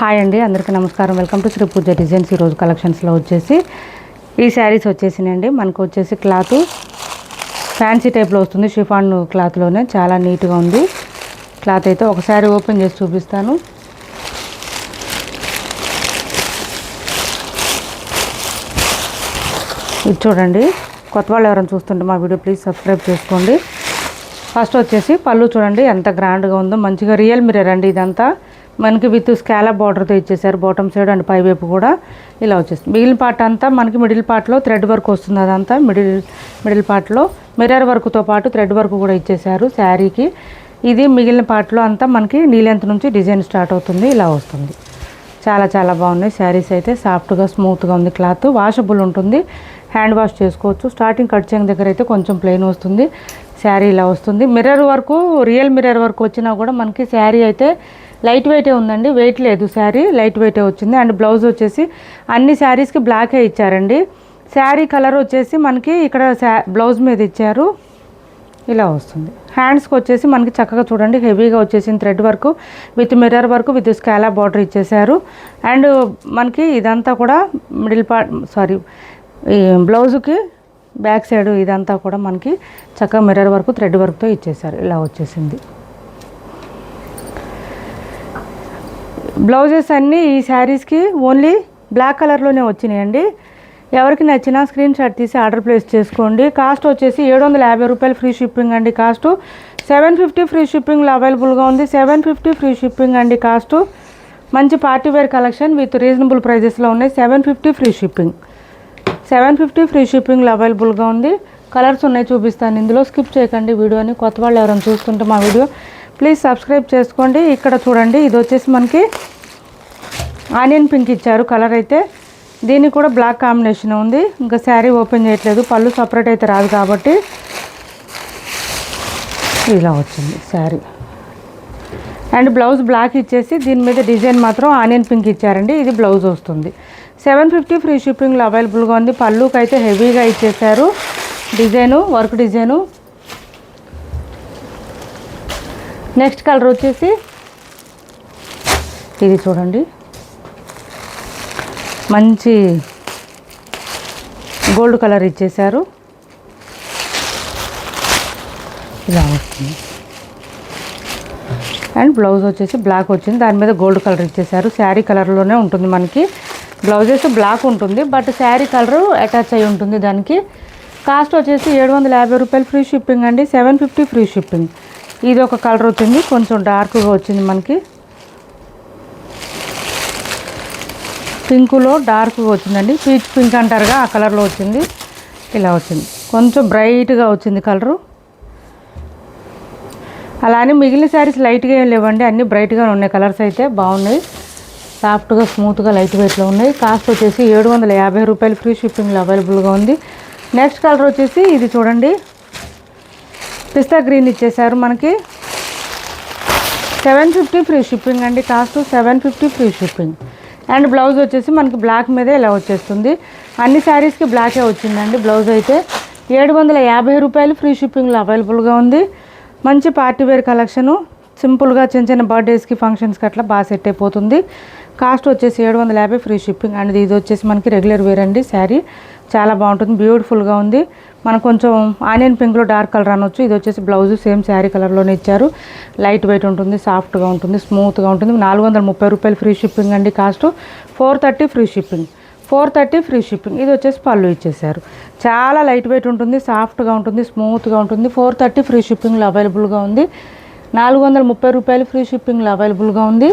Hi అండి, అందరికీ నమస్కారం. Welcome to Sri Pooja designs. ఈరోజు కలెక్షన్స్లో వచ్చేసి ఈ శారీస్ వచ్చేసినాయండి. మనకు వచ్చేసి క్లాత్ ఫ్యాన్సీ టైప్లో వస్తుంది, షిఫాన్ క్లాత్లోనే చాలా నీట్గా ఉంది క్లాత్. అయితే ఒకసారి ఓపెన్ చేసి చూపిస్తాను. ఇది చూడండి. కొత్త వాళ్ళు ఎవరైనా చూస్తుంటే మా వీడియో ప్లీజ్ సబ్స్క్రైబ్ చేసుకోండి. ఫస్ట్ వచ్చేసి పళ్ళు చూడండి ఎంత గ్రాండ్గా ఉందో, మంచిగా రియల్ మిర్రర్ అండి. ఇదంతా మనకి విత్ స్కాలప్ బార్డర్తో ఇచ్చేసారు, బాటమ్ సైడ్ అండ్ పై వైపు కూడా ఇలా వచ్చేస్తుంది. మిగిలిన పార్ట్ అంతా మనకి మిడిల్ పార్ట్లో థ్రెడ్ వర్క్ వస్తుంది. అదంతా మిడిల్ పార్ట్లో మిర్రర్ వర్క్తో పాటు థ్రెడ్ వర్క్ కూడా ఇచ్చేసారు శారీకి. ఇది మిగిలిన పార్ట్లో అంతా మనకి నీలెంత్ నుంచి డిజైన్ స్టార్ట్ అవుతుంది, ఇలా వస్తుంది. చాలా చాలా బాగున్నాయి శారీస్. అయితే సాఫ్ట్గా స్మూత్గా ఉంది క్లాత్, వాషబుల్ ఉంటుంది, హ్యాండ్ వాష్ చేసుకోవచ్చు. స్టార్టింగ్ కట్ చేయని దగ్గర అయితే కొంచెం ప్లెయిన్ వస్తుంది శారీ, ఇలా వస్తుంది. Mirror work, real mirror work వచ్చినా కూడా మనకి శారీ అయితే లైట్ వెయిటే ఉందండి, వెయిట్ లేదు శారీ, లైట్ వెయిటే వచ్చింది. అండ్ బ్లౌజ్ వచ్చేసి అన్ని శారీస్కి బ్లాకే ఇచ్చారండి. శారీ కలర్ వచ్చేసి మనకి ఇక్కడ బ్లౌజ్ మీద ఇచ్చారు, ఇలా వస్తుంది. హ్యాండ్స్కి వచ్చేసి మనకి చక్కగా చూడండి హెవీగా వచ్చేసింది thread work with mirror work with scallop border ఇచ్చేసారు. అండ్ మనకి ఇదంతా కూడా మిడిల్ పార్ట్ ఈ బ్లౌజ్కి బ్యాక్ సైడ్ ఇదంతా కూడా మనకి చక్కగా మిర్రర్ వర్క్ థ్రెడ్ వర్క్తో ఇచ్చేసారు, ఇలా వచ్చేసింది. బ్లౌజెస్ అన్నీ ఈ శారీస్కి ఓన్లీ బ్లాక్ కలర్లోనే వచ్చినాయండి. ఎవరికి నచ్చినా స్క్రీన్ షాట్ తీసి ఆర్డర్ ప్లేస్ చేసుకోండి. కాస్ట్ వచ్చేసి 750 రూపాయలు ఫ్రీ షిప్పింగ్ అండి. కాస్ట్ 750 ఫ్రీ షిప్పింగ్లో అవైలబుల్గా ఉంది. 750 ఫ్రీ షిప్పింగ్ అండి కాస్ట్. మంచి party wear collection with reasonable ప్రైజెస్లో ఉన్నాయి. 750 ఫ్రీ షిప్పింగ్, 750 ఫ్రీ షిప్పింగ్లో అవైలబుల్గా ఉంది. కలర్స్ ఉన్నాయి, చూపిస్తాను. ఇందులో స్కిప్ చేయకండి వీడియోని. కొత్త వాళ్ళు ఎవరైనా చూస్తుంటే మా వీడియో ప్లీజ్ సబ్స్క్రైబ్ చేసుకోండి. ఇక్కడ చూడండి, ఇది వచ్చేసి మనకి ఆనియన్ పింక్ ఇచ్చారు కలర్. అయితే దీనికి కూడా బ్లాక్ కాంబినేషన్ ఉంది. ఇంకా శారీ ఓపెన్ చేయట్లేదు, పళ్ళు సపరేట్ అయితే రాదు కాబట్టి ఇలా వచ్చింది శారీ. అండ్ బ్లౌజ్ బ్లాక్ ఇచ్చేసి దీని మీద డిజైన్ మాత్రం ఆనియన్ పింక్ ఇచ్చారండి. ఇది బ్లౌజ్ వస్తుంది. 750 ఫ్రీ షిప్పింగ్లో అవైలబుల్గా ఉంది. పళ్ళుకి అయితే హెవీగా ఇచ్చేసారు design, work design. Next colour వచ్చేసి ఇది చూడండి, మంచి గోల్డ్ కలర్ ఇచ్చేసారు, ఇలా వస్తుంది. అండ్ బ్లౌజ్ వచ్చేసి బ్లాక్ వచ్చింది, దాని మీద గోల్డ్ కలర్ ఇచ్చేసారు. శారీ కలర్లోనే ఉంటుంది మనకి. బ్లౌజెస్ బ్లాక్ ఉంటుంది బట్ శారీ కలరు అటాచ్ అయి ఉంటుంది దానికి. కాస్ట్ వచ్చేసి 750 రూపాయలు ఫ్రీ షిప్పింగ్ అండి. 750 ఫ్రీ షిప్పింగ్. ఇది ఒక కలర్ వచ్చింది, కొంచెం డార్క్గా వచ్చింది మనకి, పింకులో డార్క్గా వచ్చిందండి. పీచ్ పింక్ అంటారుగా ఆ కలర్లో వచ్చింది, ఇలా వచ్చింది. కొంచెం బ్రైట్గా వచ్చింది కలరు. అలానే మిగిలిన శారీస్ లైట్గా ఏం లేవండి, అన్నీ బ్రైట్గా ఉన్నాయి. కలర్స్ అయితే బాగున్నాయి, సాఫ్ట్గా స్మూత్గా లైట్ వెయిట్లో ఉన్నాయి. కాస్ట్ వచ్చేసి 750 రూపాయలు ఫ్రీ షిప్పింగ్లో అవైలబుల్గా ఉంది. నెక్స్ట్ కలర్ వచ్చేసి ఇది చూడండి, పిస్తా గ్రీన్ ఇచ్చేసారు మనకి. 750 ఫ్రీ షిప్పింగ్ అండి. Cost 750 free shipping. And blouse వచ్చేసి మనకి బ్లాక్ మీదే ఇలా వచ్చేస్తుంది. అన్ని శారీస్కి బ్లాకే వచ్చిందండి. బ్లౌజ్ అయితే 750 రూపాయలు ఫ్రీ షిప్పింగ్లో అవైలబుల్గా ఉంది. మంచి పార్టీ వేర్ కలెక్షను, సింపుల్గా చిన్న చిన్న బర్త్డేస్కి ఫంక్షన్స్కి అట్లా బాగా సెట్ అయిపోతుంది. కాస్ట్ వచ్చేసి 750 ఫ్రీ షిప్పింగ్. అండ్ ఇది వచ్చేసి మనకి రెగ్యులర్ వేర్ అండి. శారీ చాలా బాగుంటుంది, బ్యూటిఫుల్గా ఉంది. మనకు కొంచెం ఆనియన్ పింక్లో డార్క్ కలర్ అనొచ్చు. ఇది వచ్చేసి బ్లౌజ్ సేమ్ శారీ కలర్లోనే ఇచ్చారు. లైట్ వెయిట్ ఉంటుంది, సాఫ్ట్గా ఉంటుంది, స్మూత్గా ఉంటుంది. 430 రూపాయలు ఫ్రీ షిప్పింగ్ అండి. Cost 430 free shipping, 430 free shipping. ఇది వచ్చేసి పళ్ళు ఇచ్చేసారు. చాలా లైట్ వెయిట్ ఉంటుంది, సాఫ్ట్గా ఉంటుంది, స్మూత్గా ఉంటుంది. 430 ఫ్రీ షిప్పింగ్లో అవైలబుల్గా ఉంది. 430 రూపాయలు ఫ్రీ షిప్పింగ్లో అవైలబుల్గా ఉంది.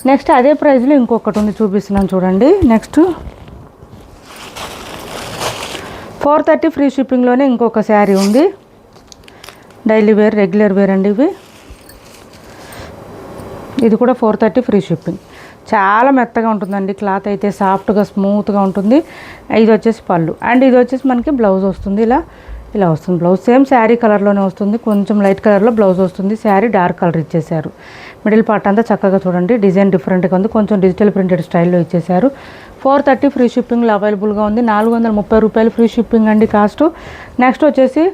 నెక్స్ట్ అదే ప్రైస్లో ఇంకొకటి ఉంది, చూపిస్తున్నాను చూడండి. నెక్స్ట్ 430 ఫ్రీ షిప్పింగ్లోనే ఇంకొక శారీ ఉంది. డైలీ వేర్, రెగ్యులర్ వేర్ అండి ఇవి. ఇది కూడా 430 ఫ్రీ షిప్పింగ్. చాలా మెత్తగా ఉంటుందండి క్లాత్ అయితే, సాఫ్ట్గా స్మూత్గా ఉంటుంది. ఇది వచ్చేసి పళ్ళు. అండ్ ఇది వచ్చేసి మనకి బ్లౌజ్ వస్తుంది, ఇలా వస్తుంది. బ్లౌజ్ సేమ్ శారీ కలర్లోనే వస్తుంది, కొంచెం లైట్ కలర్లో బ్లౌజ్ వస్తుంది. శారీ డార్క్ కలర్ ఇచ్చేసారు. మిడిల్ పార్ట్ అంతా చక్కగా చూడండి, డిజైన్ డిఫరెంట్గా ఉంది, కొంచెం డిజిటల్ ప్రింటెడ్ స్టైల్లో ఇచ్చేసారు. 430 ఫ్రీ షిప్పింగ్లో అవైలబుల్గా ఉంది. 430 రూపాయలు ఫ్రీ షిప్పింగ్ అండి కాస్ట్. నెక్స్ట్ వచ్చేసి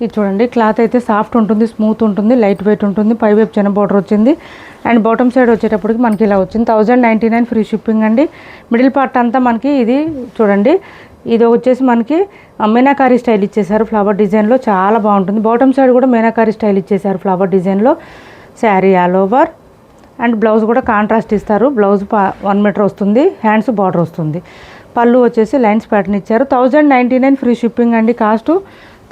ఇది చూడండి, క్లాత్ అయితే సాఫ్ట్ ఉంటుంది, స్మూత్ ఉంటుంది, లైట్ వెయిట్ ఉంటుంది. పై వైపు చిన్న బార్డర్ వచ్చింది అండ్ బాటమ్ సైడ్ వచ్చేటప్పటికి మనకి ఇలా వచ్చింది. 1099 ఫ్రీ షిప్పింగ్ అండి. మిడిల్ పార్ట్ అంతా మనకి ఇది చూడండి, ఇది వచ్చేసి మనకి మీనాకారి స్టైల్ ఇచ్చేసారు ఫ్లవర్ డిజైన్లో, చాలా బాగుంటుంది. బాటమ్ సైడ్ కూడా మీనాకారి స్టైల్ ఇచ్చేసారు ఫ్లవర్ డిజైన్లో. Sari all over and blouse కూడా కాంట్రాస్ట్ ఇస్తారు. బ్లౌజ్ 1 మీటర్ వస్తుంది, హ్యాండ్స్ బార్డర్ వస్తుంది. పళ్ళు వచ్చేసి లైన్స్ ప్యాటర్న్ ఇచ్చారు. 1099 ఫ్రీ షిప్పింగ్ అండి. Cost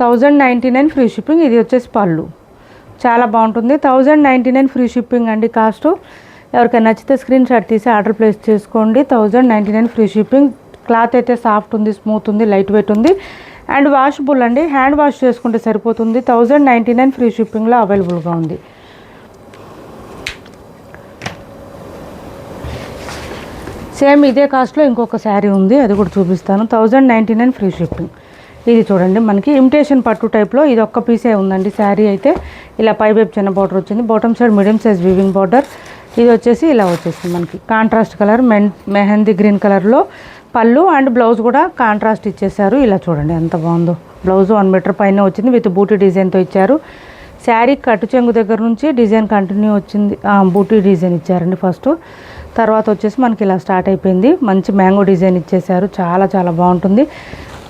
1099 free shipping. ఇది వచ్చేసి పళ్ళు, చాలా బాగుంటుంది. 1099 ఫ్రీ షిప్పింగ్ అండి. కాస్ట్ ఎవరికైనా నచ్చితే స్క్రీన్ షాట్ తీసి ఆర్డర్ ప్లేస్ చేసుకోండి. 1099 ఫ్రీ షిప్పింగ్. క్లాత్ అయితే సాఫ్ట్ ఉంది, స్మూత్ ఉంది, లైట్ వెయిట్ ఉంది అండ్ వాషబుల్ అండి. హ్యాండ్ వాష్ చేసుకుంటే సరిపోతుంది. 1099 ఫ్రీ షిప్పింగ్లో అవైలబుల్గా ఉంది. సేమ్ ఇదే కాస్ట్లో ఇంకొక శారీ ఉంది, అది కూడా చూపిస్తాను. 1099 ఫ్రీ షిప్పింగ్. ఇది చూడండి, మనకి ఇమిటేషన్ పట్టు టైప్లో ఇది ఒక్క పీసే ఉందండి. శారీ అయితే ఇలా పై వైపు చిన్న బార్డర్ వచ్చింది, bottom side medium size weaving border. ఇది వచ్చేసి ఇలా వచ్చేసింది మనకి కాంట్రాస్ట్ కలర్ మెహందీ గ్రీన్ కలర్లో పళ్ళు అండ్ బ్లౌజ్ కూడా కాంట్రాస్ట్ ఇచ్చేసారు. ఇలా చూడండి ఎంత బాగుందో. బ్లౌజ్ 1 మీటర్ పైన వచ్చింది, విత్ బూటీ డిజైన్తో ఇచ్చారు. శారీ కట్టు చెంగు దగ్గర నుంచి డిజైన్ కంటిన్యూ వచ్చింది, బూటీ డిజైన్ ఇచ్చారండి ఫస్ట్. తర్వాత వచ్చేసి మనకి ఇలా స్టార్ట్ అయిపోయింది. మంచి మ్యాంగో డిజైన్ ఇచ్చేసారు, చాలా చాలా బాగుంటుంది.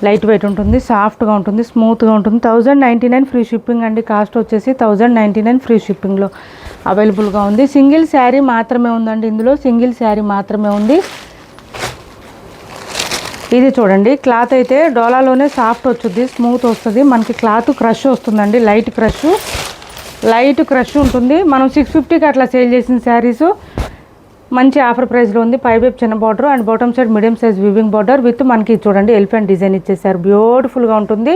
లైట్ వెయిట్ ఉంటుంది, సాఫ్ట్గా ఉంటుంది, స్మూత్గా ఉంటుంది. 1099 ఫ్రీ షిప్పింగ్ అండి. కాస్ట్ వచ్చేసి 1099 ఫ్రీ షిప్పింగ్లో అవైలబుల్గా ఉంది. సింగిల్ శారీ మాత్రమే ఉందండి, ఇందులో సింగిల్ శారీ మాత్రమే ఉంది. ఇది చూడండి, క్లాత్ అయితే డోలాలోనే సాఫ్ట్ వచ్చుద్ది, స్మూత్ వస్తుంది. మనకి క్లాత్ క్రష్ వస్తుందండి, లైట్ క్రష్ ఉంటుంది. మనం 650కి అట్లా సేల్ చేసిన శారీస్ మంచి ఆఫర్ ప్రైస్లో ఉంది. పై వైపు చిన్న border and bottom side medium size weaving border with మనకి చూడండి ఎలిఫెంట్ డిజైన్ ఇచ్చేసారు. బ్యూటిఫుల్గా ఉంటుంది,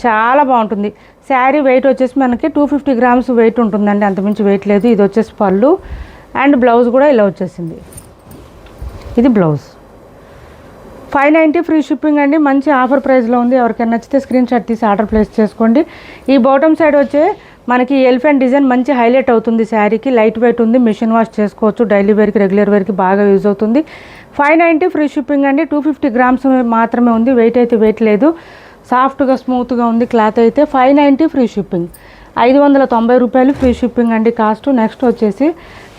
చాలా బాగుంటుంది. శారీ వెయిట్ వచ్చేసి మనకి 250 గ్రామ్స్ వెయిట్ ఉంటుందండి, అంతమించి వెయిట్ లేదు. ఇది వచ్చేసి పళ్ళు అండ్ బ్లౌజ్ కూడా ఇలా వచ్చేసింది. ఇది బ్లౌజ్. 590 ఫ్రీ షిప్పింగ్ అండి. మంచి ఆఫర్ ప్రైస్లో ఉంది. ఎవరికైనా నచ్చితే స్క్రీన్ షాట్ తీసి ఆర్డర్ ప్లేస్ చేసుకోండి. ఈ బాటమ్ సైడ్ వచ్చే మనకి ఎలిఫెంట్ డిజైన్ మంచి హైలైట్ అవుతుంది శారీకి. లైట్ వెయిట్ ఉంది, మిషన్ వాష్ చేసుకోవచ్చు, డైలీ వేర్కి రెగ్యులర్ వేర్కి బాగా యూజ్ అవుతుంది. 590 ఫ్రీ షిప్పింగ్ అండి. 250 గ్రామ్స్ మాత్రమే ఉంది, వెయిట్ అయితే వెయిట్ లేదు. సాఫ్ట్గా స్మూత్గా ఉంది క్లాత్ అయితే. 590 ఫ్రీ షిప్పింగ్. 590 రూపాయలు ఫ్రీ షిప్పింగ్ అండి కాస్ట్. నెక్స్ట్ వచ్చేసి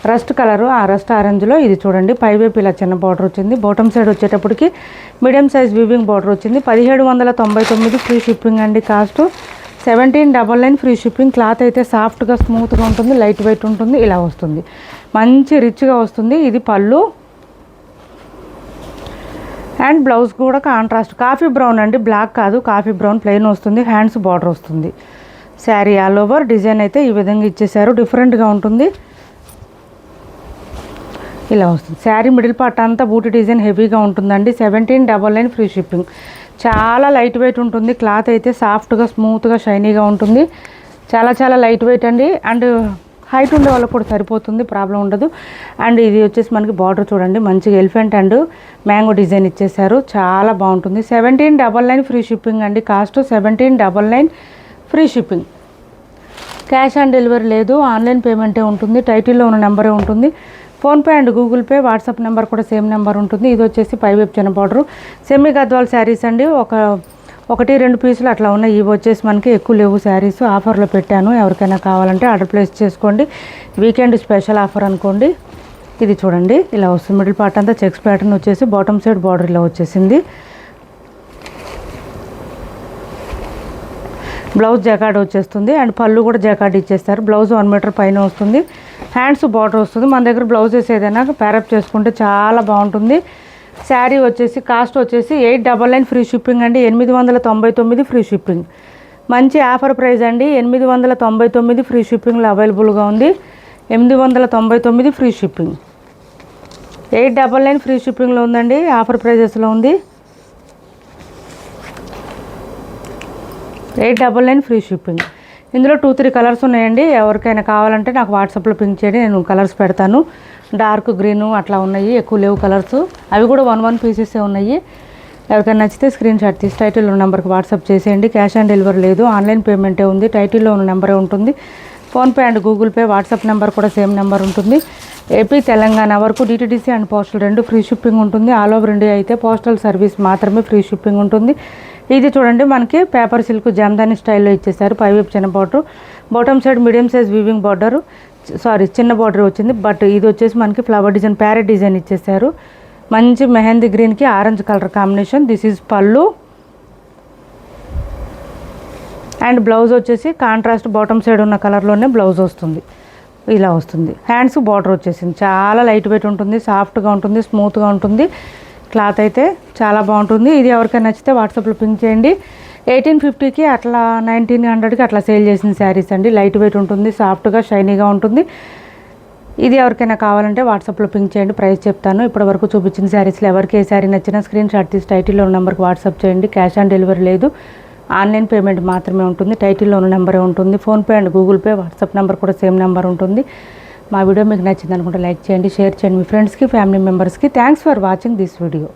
రస్ట్ కలరు, రస్ట్ ఆరెంజ్లో ఇది చూడండి, పైవైపు ఇలా చిన్న బార్డర్ వచ్చింది. బాటమ్ సైడ్ వచ్చేటప్పటికి మీడియం సైజ్ వీవింగ్ బార్డర్ వచ్చింది. 1799 ఫ్రీ షిప్పింగ్ అండి. Cost 1799 free shipping. క్లాత్ అయితే సాఫ్ట్గా స్మూత్గా ఉంటుంది, లైట్ వెయిట్ ఉంటుంది, ఇలా వస్తుంది, మంచి రిచ్గా వస్తుంది. ఇది పళ్ళు అండ్ బ్లౌజ్ కూడా కాంట్రాస్ట్ కాఫీ బ్రౌన్ అండి, బ్లాక్ కాదు, కాఫీ బ్రౌన్ ప్లెయిన్ వస్తుంది. హ్యాండ్స్ బార్డర్ వస్తుంది. శారీ ఆల్ ఓవర్ డిజైన్ అయితే ఈ విధంగా ఇచ్చేసారు, డిఫరెంట్గా ఉంటుంది, ఇలా వస్తుంది. శారీ మిడిల్ పార్ట్ అంతా బూటీ డిజైన్ హెవీగా ఉంటుందండి. 1799 ఫ్రీ షిప్పింగ్. చాలా లైట్ వెయిట్ ఉంటుంది. క్లాత్ అయితే సాఫ్ట్గా స్మూత్గా షైనీగా ఉంటుంది. చాలా చాలా లైట్ వెయిట్ అండి. అండ్ హైట్ ఉండే వాళ్ళకి కూడా సరిపోతుంది, ప్రాబ్లం ఉండదు. అండ్ ఇది వచ్చేసి మనకి బార్డర్ చూడండి, మంచిగా ఎలిఫెంట్ అండ్ మ్యాంగో డిజైన్ ఇచ్చేసారు, చాలా బాగుంటుంది. 1799 ఫ్రీ షిప్పింగ్ అండి. Cost 1799 free shipping. Cash on delivery లేదు, ఆన్లైన్ పేమెంటే ఉంటుంది. టైటిల్లో ఉన్న నెంబరే ఉంటుంది. PhonePe and Google pay, WhatsApp number కూడా సేమ్ నెంబర్ ఉంటుంది. ఇది వచ్చేసి పైవైపు చిన్న బార్డరు, సెమీ గద్వాల్ శారీస్ అండి. ఒకటి రెండు పీసులు అట్లా ఉన్నాయి. ఇవి వచ్చేసి మనకి ఎక్కువ లేవు శారీస్, ఆఫర్లో పెట్టాను. ఎవరికైనా కావాలంటే ఆర్డర్ ప్లేస్ చేసుకోండి. వీకెండ్ స్పెషల్ ఆఫర్ అనుకోండి. ఇది చూడండి, ఇలా వస్తుంది. మిడిల్ పార్ట్ అంతా చెక్స్ ప్యాటర్న్ వచ్చేసి బాటమ్ సైడ్ బార్డర్ ఇలా వచ్చేసింది. బ్లౌజ్ జకార్డ్ వచ్చేస్తుంది అండ్ పళ్ళు కూడా జకార్డ్ ఇచ్చేస్తారు. బ్లౌజ్ 1 మీటర్ పైన వస్తుంది, హ్యాండ్స్ బార్డర్ వస్తుంది. మన దగ్గర బ్లౌజెస్ ఏదైనా ప్యారప్ చేసుకుంటే చాలా బాగుంటుంది. శారీ వచ్చేసి కాస్ట్ వచ్చేసి 899 ఫ్రీ షిప్పింగ్ అండి. 899 ఫ్రీ షిప్పింగ్. మంచి ఆఫర్ ప్రైస్ అండి. 899 ఫ్రీ షిప్పింగ్లో అవైలబుల్గా ఉంది. 899 ఫ్రీ షిప్పింగ్. 899 ఫ్రీ షిప్పింగ్లో ఉందండి, ఆఫర్ ప్రైజెస్లో ఉంది. 899 ఫ్రీ షిప్పింగ్. ఇందులో 2-3 కలర్స్ ఉన్నాయండి. ఎవరికైనా కావాలంటే నాకు వాట్సాప్లో పింక్ చేయండి, నేను కలర్స్ పెడతాను. డార్క్ గ్రీను అట్లా ఉన్నాయి, ఎక్కువ లేవు కలర్స్. అవి కూడా 1 పీసెసే ఉన్నాయి. ఎవరికైనా నచ్చితే స్క్రీన్ షాట్ తీసి టైటిల్లో ఉన్న నెంబర్కి వాట్సాప్ చేసేయండి. క్యాష్ ఆన్ డెలివరీ లేదు, ఆన్లైన్ పేమెంటే ఉంది. టైటిల్లో ఉన్న నెంబరే ఉంటుంది. PhonePe and Google pay, WhatsApp number కూడా సేమ్ నెంబర్ ఉంటుంది. ఏపీ తెలంగాణ వరకు DTDC and postal 2 free shipping ఉంటుంది. ఆల్ ఓవర్ ఇండియా అయితే పోస్టల్ సర్వీస్ మాత్రమే ఫ్రీ షిప్పింగ్ ఉంటుంది. ఇది చూడండి మనకి పేపర్ సిల్క్ జామ్దాని స్టైల్లో ఇచ్చేసారు. పైవైపు చిన్న border, bottom side medium size weaving border, చిన్న బార్డర్ వచ్చింది. బట్ ఇది వచ్చేసి మనకి ఫ్లవర్ డిజైన్, ప్యారెట్ డిజైన్ ఇచ్చేసారు. మంచి మెహందీ గ్రీన్కి orange colour combination. This is పళ్ళు అండ్ బ్లౌజ్ వచ్చేసి కాంట్రాస్ట్ బాటమ్ సైడ్ ఉన్న కలర్లోనే బ్లౌజ్ వస్తుంది. ఇలా వస్తుంది. హ్యాండ్స్ బార్డర్ వచ్చేసింది. చాలా లైట్ వెయిట్ ఉంటుంది, సాఫ్ట్గా ఉంటుంది, స్మూత్గా ఉంటుంది. క్లాత్ అయితే చాలా బాగుంటుంది. ఇది ఎవరికైనా నచ్చితే వాట్సాప్లో పింక్ చేయండి. 1850కి అట్లా 1900కి అట్లా సేల్ చేసిన శారీస్ అండి. లైట్ వెయిట్ ఉంటుంది, సాఫ్ట్గా షైనీగా ఉంటుంది. ఇది ఎవరికైనా కావాలంటే వాట్సాప్లో పింక్ చేయండి, ప్రైస్ చెప్తాను. ఇప్పటివరకు చూపించిన శారీస్లో ఎవరికి ఏ శారీ నచ్చినా స్క్రీన్ షాట్ తీసి టైటిల్లో ఉన్న నెంబర్కి వాట్సాప్ చేయండి. క్యాష్ ఆన్ డెలివరీ లేదు, ఆన్లైన్ పేమెంట్ మాత్రమే ఉంటుంది. టైటిల్లో ఉన్న నెంబరే ఉంటుంది. PhonePe and Google pay, WhatsApp number కూడా సేమ్ నెంబర్ ఉంటుంది. మా వీడియో మీకు నచ్చింది అనుకుంటే లైక్ చేయండి, షేర్ చేయండి మీ ఫ్రెండ్స్కి, ఫ్యామిలీ మెంబర్స్కి. Thanks for watching this video.